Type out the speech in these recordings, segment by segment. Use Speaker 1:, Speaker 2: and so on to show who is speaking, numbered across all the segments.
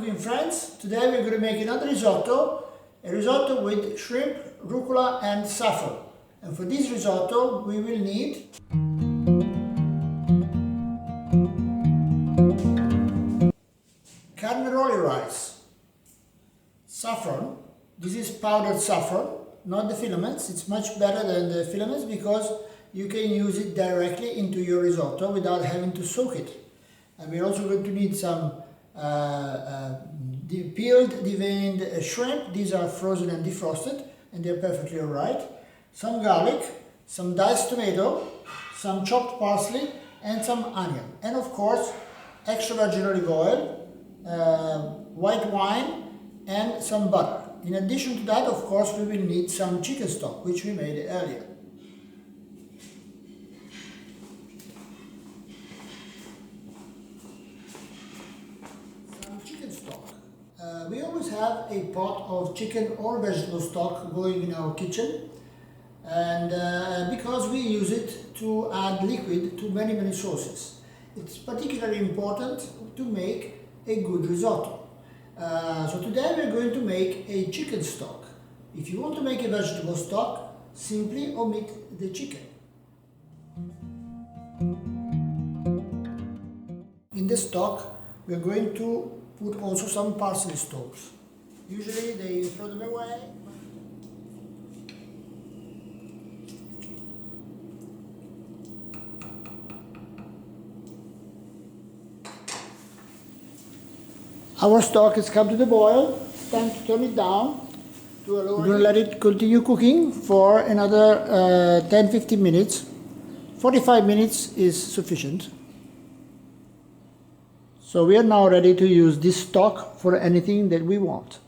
Speaker 1: cooking friends. Today we're going to make another risotto, a risotto with shrimp, rucola and saffron. And for this risotto we will need carnaroli rice, saffron. This is powdered saffron, not the filaments. It's much better than the filaments because you can use it directly into your risotto without having to soak it. And we're also going to need some peeled, deveined shrimp. These are frozen and defrosted and they're perfectly alright. Some garlic, some diced tomato, some chopped parsley and some onion. And of course, extra virgin olive oil, white wine and some butter. In addition to that, of course, we will need some chicken stock, which we made earlier. We always have a pot of chicken or vegetable stock going in our kitchen, and because we use it to add liquid to many sauces. It's particularly important to make a good risotto. So today we're going to make a chicken stock. If you want to make a vegetable stock, simply omit the chicken. In the stock we're going to put also some parsley stalks. Usually they throw them away. Our stock has come to the boil. It's time to turn it down to a lower heat. We're going to let it continue cooking for another 10-15 minutes. 45 minutes is sufficient. So we are now ready to use this stock for anything that we want.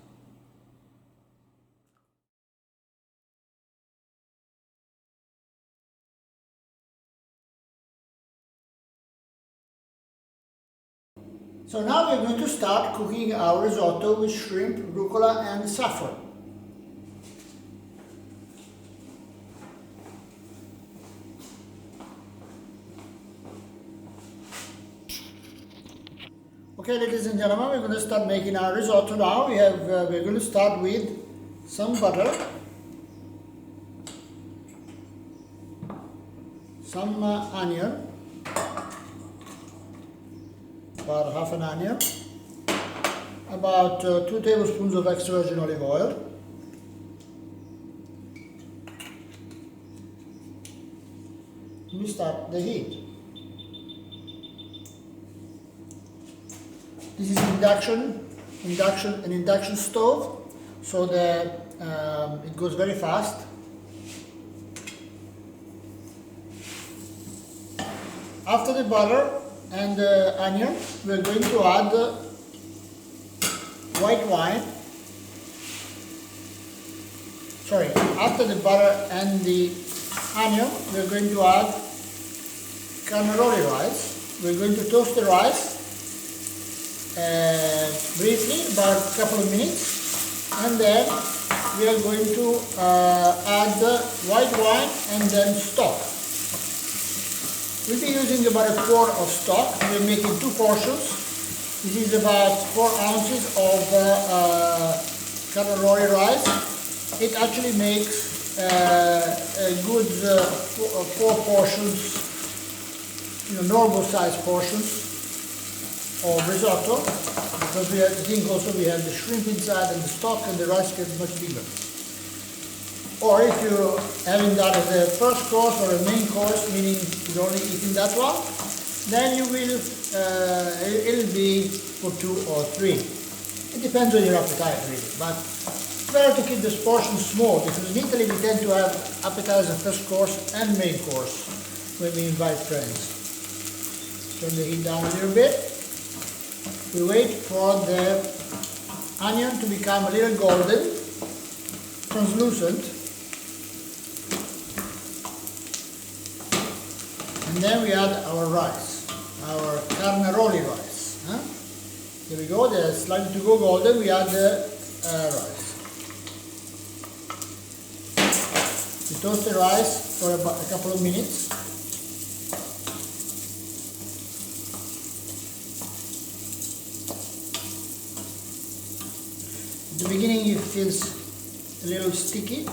Speaker 1: So now we're going to start cooking our risotto with shrimp, rucola and saffron. Okay, ladies and gentlemen, we're going to start making our risotto now. We're going to start with some butter, some onion, about half an onion, about 2 tablespoons of extra virgin olive oil, we start the heat. This is an induction stove, so that it goes very fast. After the butter and the onion, we're going to add white wine. Sorry, after the butter and the onion, we're going to add carnaroli rice. We're going to toast the rice briefly, about a couple of minutes, and then we are going to add the white wine and then stock. We'll be using about a quart of stock. We're making 2 portions. This is about 4 ounces of carnaroli rice. It actually makes a good 4 portions, normal size portions of risotto, because we have to think also we have the shrimp inside and the stock, and the rice gets much bigger. Or if you're having that as a first course or a main course, meaning you're only eating that one, then you will it'll be for 2 or 3. It depends on your appetite really, but it's better to keep this portion small, because in Italy we tend to have appetizer, first course and main course when we invite friends. Turn the heat down a little bit. We wait for the onion to become a little golden, translucent, and then we add our rice, our carnaroli rice. Here we go, they're slightly to go golden, we add the rice. We toast the rice for about a couple of minutes. the beginning it feels a little sticky,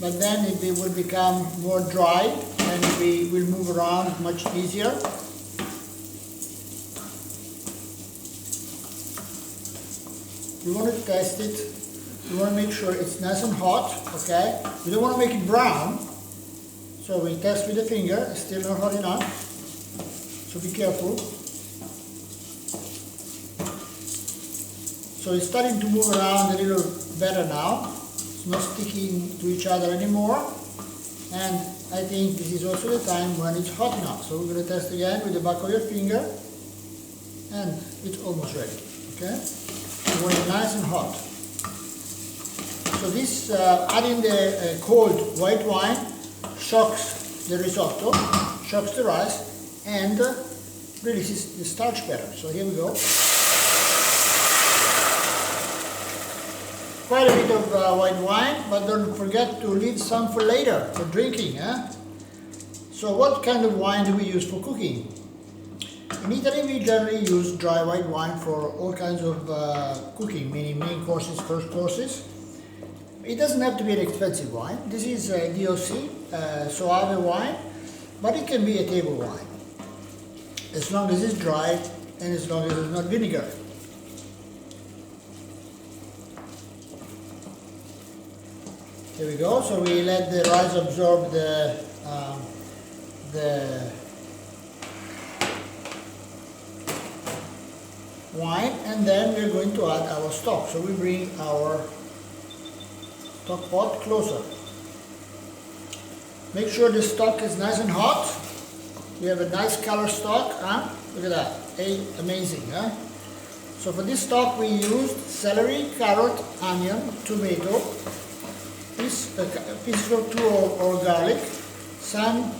Speaker 1: but then it will become more dry and we will move around much easier. You want to test it, you want to make sure it's nice and hot, okay? You don't want to make it brown, so we test with the finger, it's still not hot enough, so be careful. So it's starting to move around a little better now, it's not sticking to each other anymore, and I think this is also the time when it's hot enough. So we're going to test again with the back of your finger, and it's almost ready, okay? You want it nice and hot. So this, adding the cold white wine shocks the risotto, shocks the rice, and releases the starch better. So here we go. Quite a bit of white wine, but don't forget to leave some for later, for drinking. So what kind of wine do we use for cooking? In Italy we generally use dry white wine for all kinds of cooking, meaning main courses, first courses. It doesn't have to be an expensive wine. This is a DOC, Soave wine, but it can be a table wine, as long as it's dry and as long as it's not vinegar. Here we go, so we let the rice absorb the wine, and then we're going to add our stock. So we bring our stock pot closer. Make sure the stock is nice and hot. We have a nice color stock, huh? Look at that, amazing, huh? So for this stock we used celery, carrot, onion, tomato, pieces of 2 or garlic, some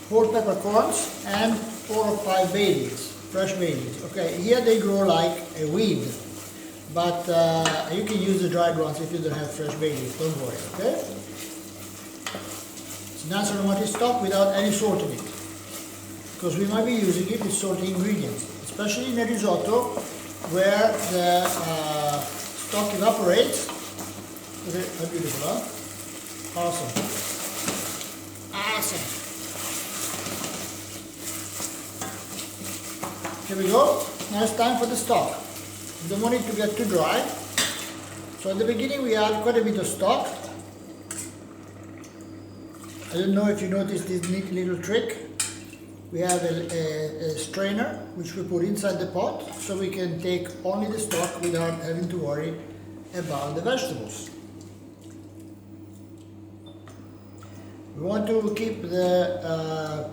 Speaker 1: whole peppercorns, and 4 or 5 bay leaves, fresh bay leaves. Okay, here they grow like a weed, but you can use the dried ones if you don't have fresh bay leaves, don't worry, okay? It's nice aromatic stock without any salt in it, because we might be using it with salty ingredients, especially in a risotto where the stock evaporates. Okay, how beautiful, huh? Awesome. Awesome. Here we go. Now it's time for the stock. We don't want it to get too dry. So at the beginning we add quite a bit of stock. I don't know if you noticed this neat little trick. We have a strainer which we put inside the pot, so we can take only the stock without having to worry about the vegetables. We want to keep the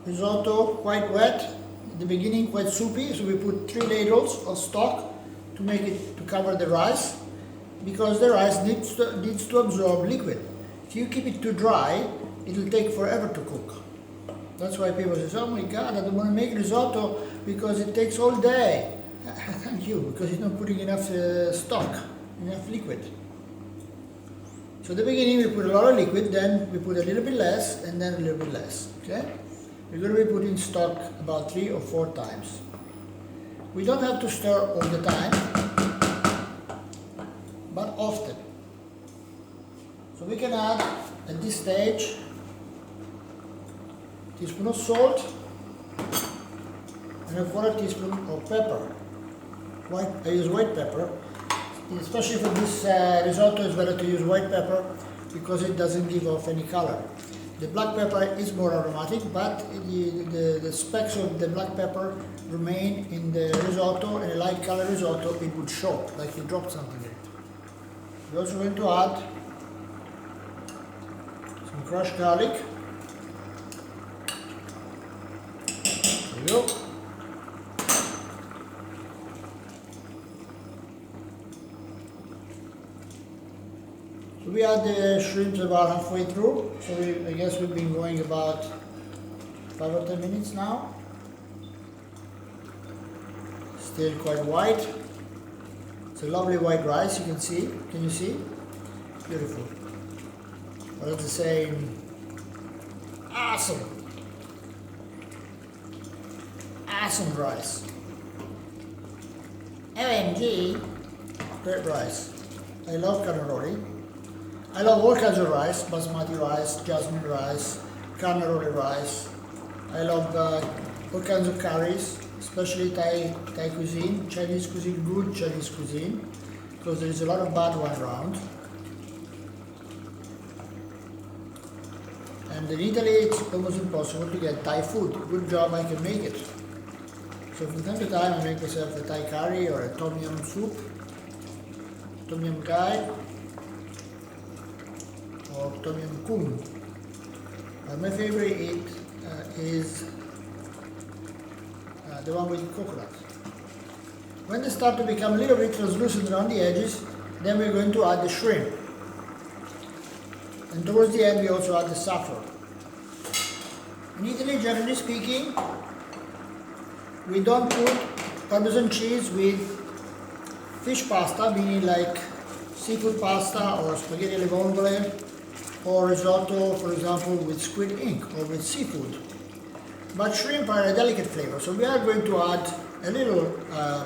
Speaker 1: risotto quite wet, at the beginning quite soupy, so we put 3 ladles of stock to make it, to cover the rice, because the rice needs to absorb liquid. If you keep it too dry, it will take forever to cook. That's why people say, oh my God, I don't want to make risotto because it takes all day. Thank you, because you're not putting enough stock, enough liquid. So at the beginning we put a lot of liquid, then we put a little bit less, and then a little bit less, okay? We're going to be putting stock about 3 or 4 times. We don't have to stir all the time, but often. So we can add, at this stage, a teaspoon of salt, and a 1/4 teaspoon of pepper. I use white pepper. Especially for this risotto, it's better to use white pepper because it doesn't give off any color. The black pepper is more aromatic, but the specks of the black pepper remain in the risotto, and a light color risotto, it would show, like you dropped something in it. We're also going to add some crushed garlic. There we go. So we add the shrimps about halfway through, so I guess we've been going about 5 or 10 minutes now. Still quite white. It's a lovely white rice, you can see. Can you see? Beautiful. What does it say? Awesome. Awesome rice. OMG. great rice. I love carnaroli. I love all kinds of rice, basmati rice, jasmine rice, carnaroli rice. I love all kinds of curries, especially Thai cuisine, Chinese cuisine, good Chinese cuisine, because there is a lot of bad one around. And in Italy, it's almost impossible to get Thai food. Good job I can make it. So from time to time, I make myself a Thai curry or a tom yum soup, tom yum gai, or tom yum kung. But my favorite is the one with coconut. When they start to become a little bit translucent around the edges, then we're going to add the shrimp. And towards the end, we also add the saffron. In Italy, generally speaking, we don't put Parmesan cheese with fish pasta, meaning like seafood pasta or spaghetti alle vongole, or risotto, for example, with squid ink or with seafood. But shrimp are a delicate flavor, so we are going to add a little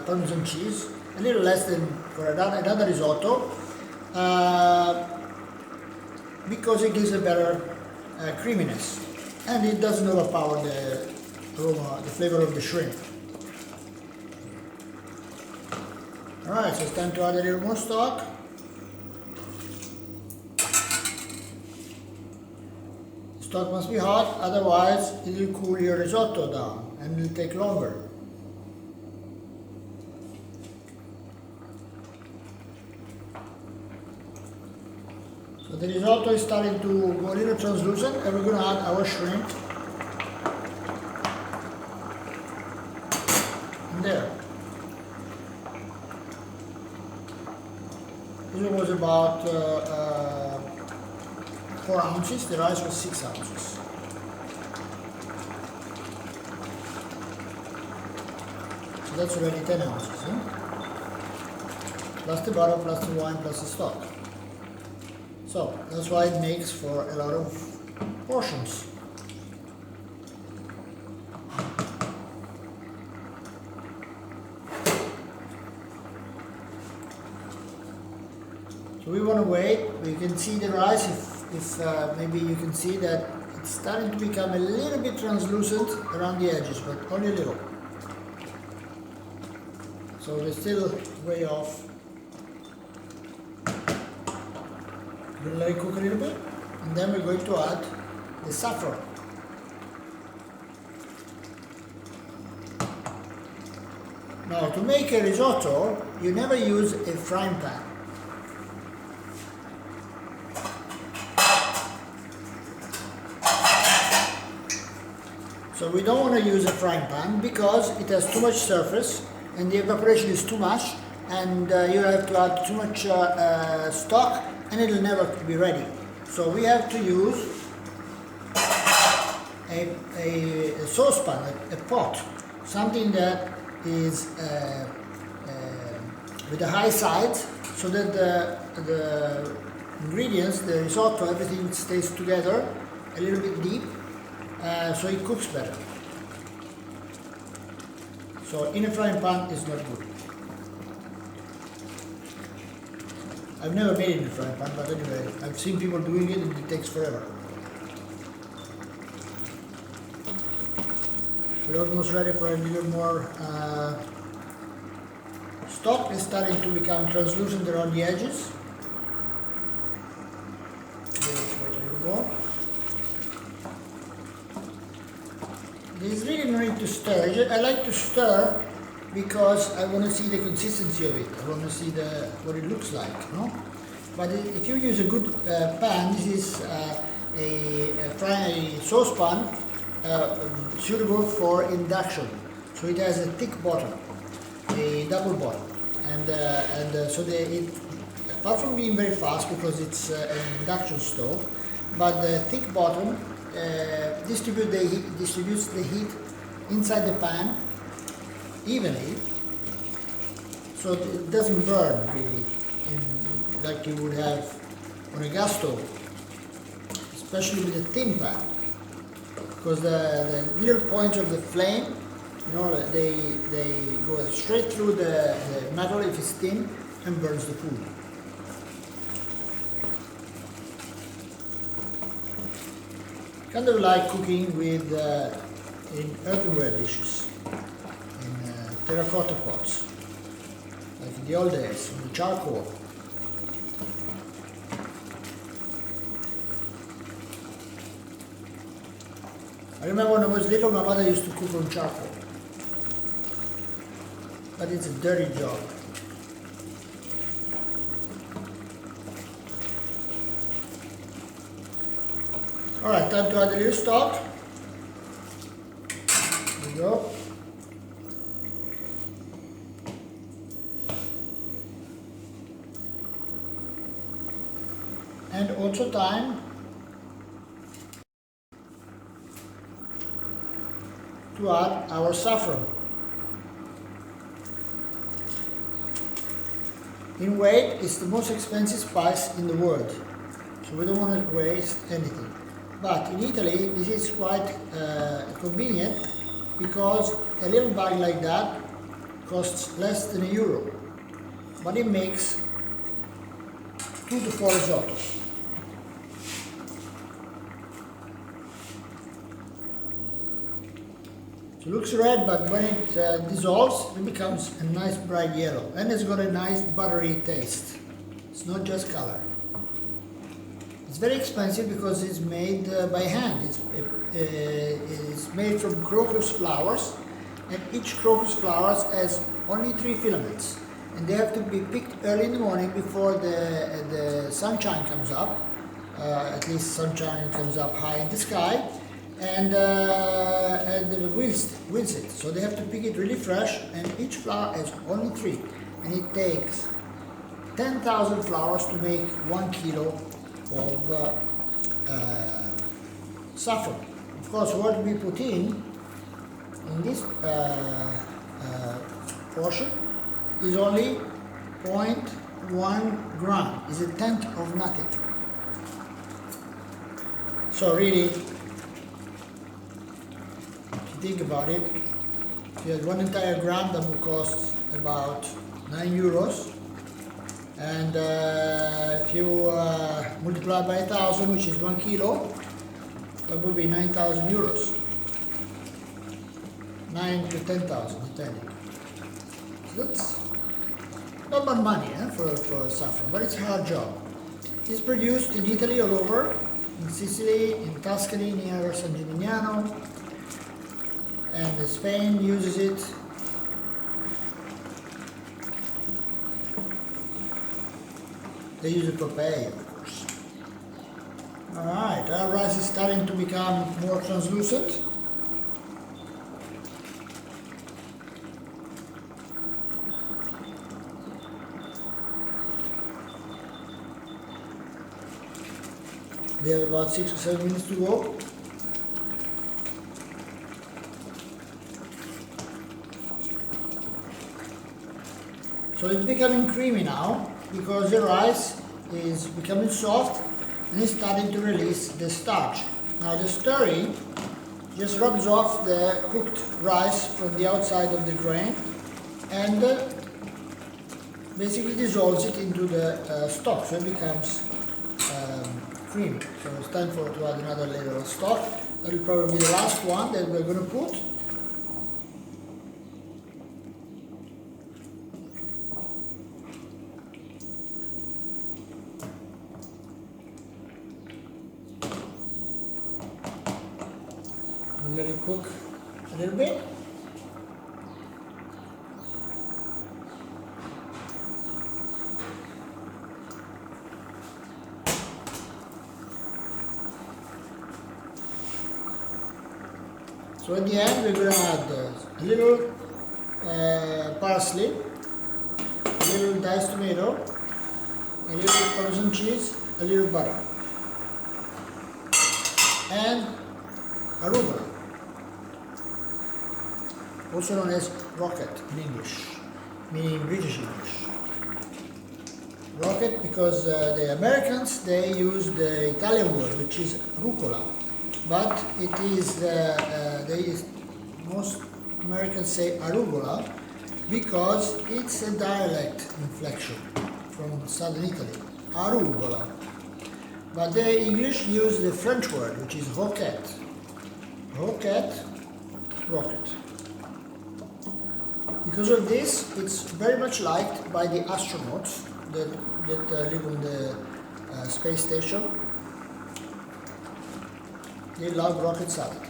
Speaker 1: Parmesan cheese, a little less than for another risotto, because it gives a better creaminess, and it doesn't overpower the aroma, the flavor of the shrimp. Alright, so it's time to add a little more stock. Stock must be hot, otherwise it will cool your risotto down and it will take longer. So the risotto is starting to go a little translucent, and we're going to add our shrimp. And there. This was about 4 ounces, the rice was 6 ounces. So that's already 10 ounces, eh? Plus the butter, plus the wine, plus the stock. So that's why it makes for a lot of portions. So we want to wait. We can see the rice, if maybe you can see that it's starting to become a little bit translucent around the edges, but only a little. So we're still way off. We'll let it cook a little bit, and then we're going to add the saffron. Now, to make a risotto, you never use a frying pan. So we don't want to use a frying pan because it has too much surface and the evaporation is too much, and you have to add too much stock and it will never be ready. So we have to use a saucepan, a pot, something that is with a high side, so that the ingredients, the risotto, everything stays together a little bit deep, so it cooks better. So in a frying pan is not good. I've never made it in a frying pan, but anyway, I've seen people doing it and it takes forever. We're almost ready for a little more stock. Is starting to become translucent around the edges. Wait a little more. There's really no need to stir. I like to stir because I want to see the consistency of it. I want to see what it looks like, no? But if you use a good pan, this is a saucepan suitable for induction. So it has a thick bottom, a double bottom, and so apart from being very fast because it's an induction stove, but the thick bottom distributes the heat inside the pan evenly, so it doesn't burn really like you would have on a gas stove, especially with a thin pan, because the little points of the flame, you know, they go straight through the metal if it's thin, and burns the food. Kind of like cooking with in earthenware dishes, in terracotta pots, like in the old days, with charcoal. I remember when I was little, my mother used to cook on charcoal, but it's a dirty job. Alright, time to add a little stock. There we go. And also time to add our saffron. In weight, it's the most expensive spice in the world, so we don't want to waste anything. But in Italy, this is quite convenient because a little bag like that costs less than €1, but it makes 2 to 4 risottos. So it looks red, but when it dissolves, it becomes a nice bright yellow, and it's got a nice buttery taste. It's not just color. It's very expensive because it's made by hand. It's made from crocus flowers, and each crocus flower has only 3 filaments, and they have to be picked early in the morning before the sunshine comes up. At least sunshine comes up high in the sky, and wilts it. So they have to pick it really fresh, and each flower has only 3, and it takes 10,000 flowers to make 1 kilo of saffron. Of course, what we put in this portion is only 0.1 gram. It's a tenth of nothing. So really, if you think about it, if you had 1 entire gram, that would cost about €9. And if you multiply by 1,000, which is 1 kilo, that would be €9,000. 9 to 10,000, depending. So that's not bad money for saffron, but it's a hard job. It's produced in Italy all over, in Sicily, in Tuscany near San Gimignano, and Spain uses it. They use it for paella, of course. Alright, our rice is starting to become more translucent. We have about 6 or 7 minutes to go. So it's becoming creamy now, because the rice is becoming soft and it's starting to release the starch. Now the stirring just rubs off the cooked rice from the outside of the grain and basically dissolves it into the stock, so it becomes creamy. So it's time to add another layer of stock. That will probably be the last one that we're going to put. Let it cook a little bit. So at the end we're going to add a little parsley, a little diced tomato, a little Parmesan cheese, a little butter, and arugula, also known as rocket in English, meaning British English. Rocket because the Americans, they use the Italian word, which is rucola, but it is, most Americans say arugula, because it's a dialect inflection from southern Italy, arugula. But the English use the French word, which is roquette. Roquette, rocket. Because of this, it's very much liked by the astronauts that live on the space station. They love rocket salad.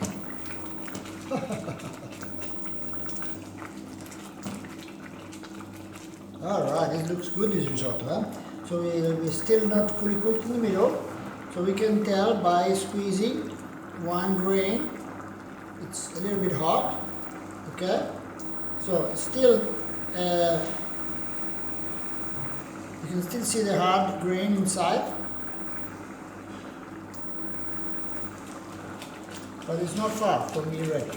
Speaker 1: Alright, it looks good, this risotto, huh? So we're still not fully cooked in the middle, so we can tell by squeezing one grain. It's a little bit hot, okay? So still, you can still see the hard grain inside, but it's not far from being ready.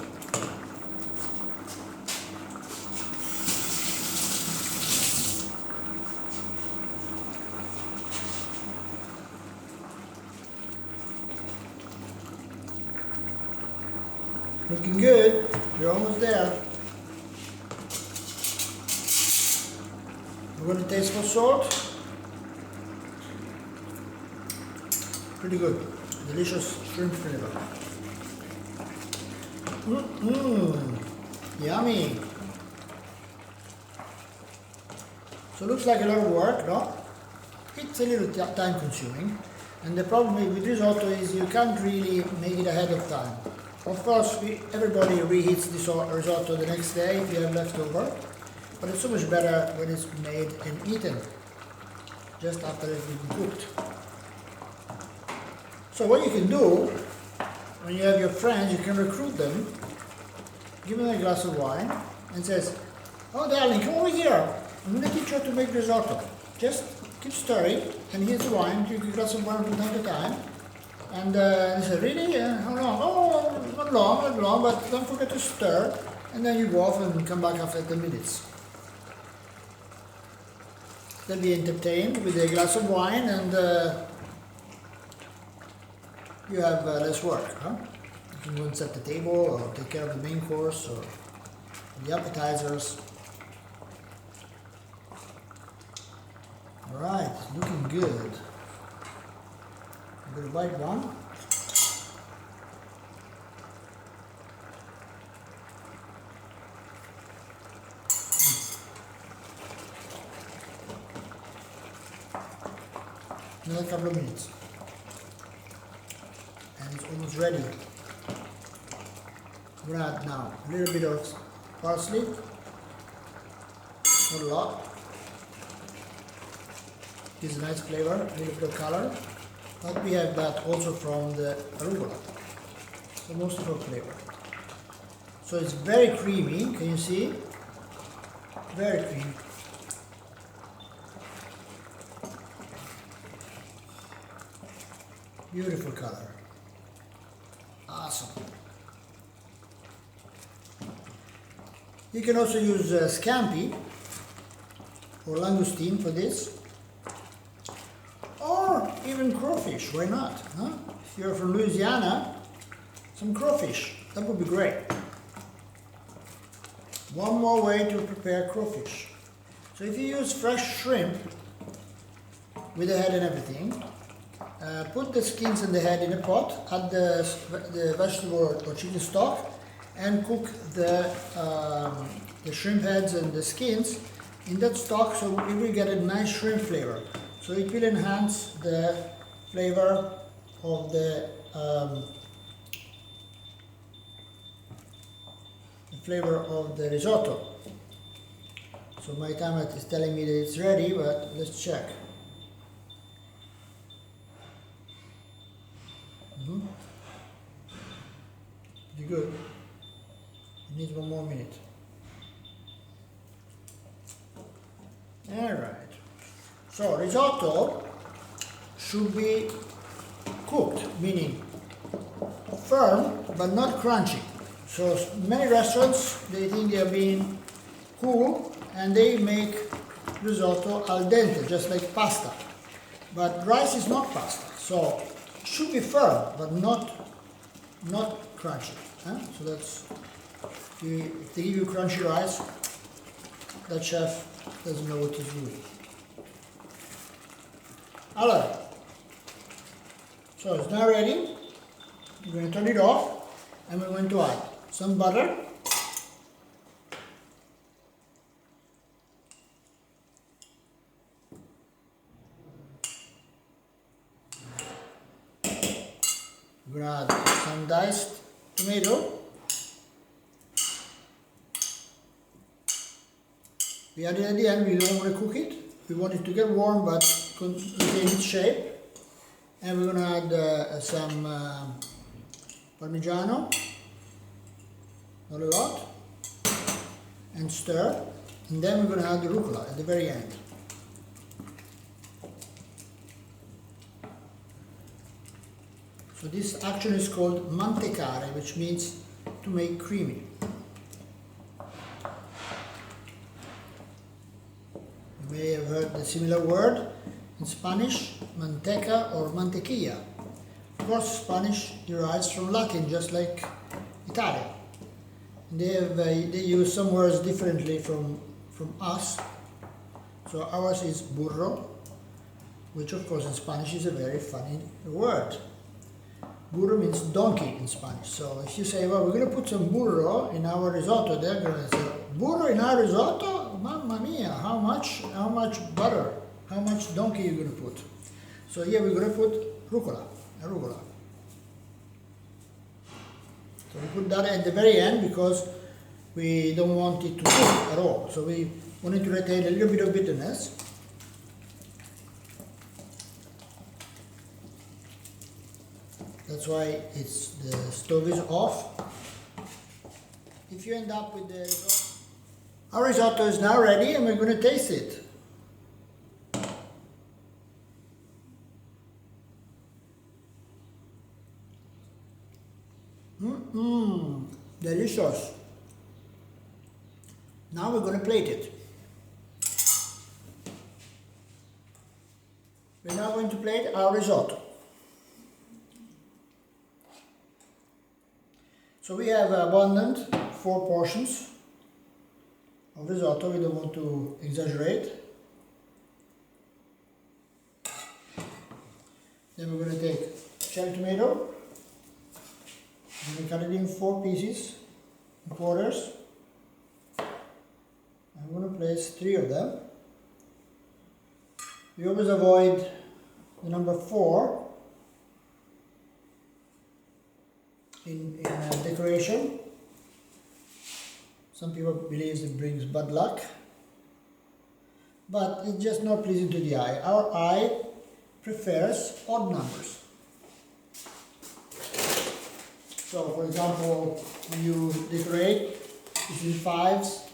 Speaker 1: Looking good, you're almost there. We're going to taste for salt. Pretty good, delicious shrimp flavor. Yummy. So it looks like a lot of work, no? It's a little time consuming, and the problem with risotto is you can't really make it ahead of time. Of course, everybody reheats this risotto the next day if you have leftover, but it's so much better when it's made and eaten just after it's been cooked. So what you can do, when you have your friends, you can recruit them, give them a glass of wine, and says, "Oh darling, come over here, I'm going to teach you how to make risotto. Just keep stirring, and here's the wine, you can glass of wine from time to time." And they said, "Really? How long?" "Oh, not long, but don't forget to stir." And then you go off and come back after 10 minutes. They'll be entertained with a glass of wine, and you have less work. Huh? You can go and set the table, or take care of the main course, or the appetizers. Alright, it's looking good. A good white one. Another couple of minutes. And it's almost ready. We're gonna add now a little bit of parsley. Not a lot. Gives a nice flavor, a little bit of color. But we have that also from the arugula. So most of our flavor. So it's very creamy, can you see? Very creamy. Beautiful color. Awesome. You can also use scampi or langoustine for this. Or even crawfish, why not? Huh? If you're from Louisiana, some crawfish, that would be great. One more way to prepare crawfish. So if you use fresh shrimp with the head and everything, put the skins and the head in a pot, add the vegetable or chicken stock, and cook the shrimp heads and the skins in that stock, so we will get a nice shrimp flavor. So it will enhance the flavor of the risotto. So my timer is telling me that it's ready, but let's check. Pretty good. It needs one more minute. Alright. So risotto should be cooked, meaning firm but not crunchy. So many restaurants, they think they are being cool and they make risotto al dente, just like pasta. But rice is not pasta, so it should be firm but not crunchy. Huh? So that's, if they give you crunchy rice, that chef doesn't know what he's doing. Allora, so it's now ready. We're going to turn it off and we're going to add some butter, we're going to add some diced tomato. We add it at the end. We don't want to cook it. We want it to get warm but retain its shape. And we're going to add some Parmigiano, not a lot, and stir. And then we're going to add the rucola at the very end. So this action is called mantecare, which means to make creamy. You may have heard the similar word in Spanish, manteca or mantequilla. Of course, Spanish derives from Latin, just like Italian. They use some words differently from us. So ours is burro, which of course in Spanish is a very funny word. Burro means donkey in Spanish. So if you say, well, we're going to put some burro in our risotto, they're going to say, burro in our risotto? Mamma mia, how much butter, how much donkey you're going to put? So here we're going to put rucola, arugula. So we put that at the very end because we don't want it to cook at all. So we want it to retain a little bit of bitterness. That's why the stove is off. If you end up with the risotto, our risotto is now ready and we're going to taste it. Delicious. Now we're going to plate it. We're now going to plate our risotto. So we have abundant 4 portions of risotto. We don't want to exaggerate. Then we're going to take cherry tomato. I'm going to cut it in 4 pieces, in quarters. I'm going to place 3 of them. We always avoid the number 4 in decoration. Some people believe it brings bad luck, but it's just not pleasing to the eye. Our eye prefers odd numbers. So, for example, when you decorate, you use 5s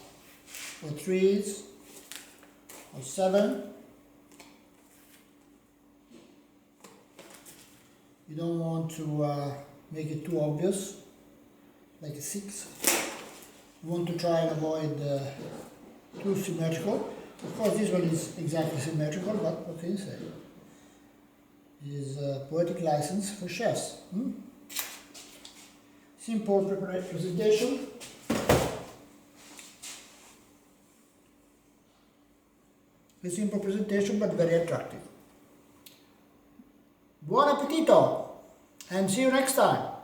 Speaker 1: or 3s or 7. You don't want to make it too obvious, like a 6. You want to try and avoid too symmetrical. Of course, this one is exactly symmetrical, but what can you say? It is a poetic license for chefs. Simple presentation. A simple presentation, but very attractive. Buon appetito, and see you next time.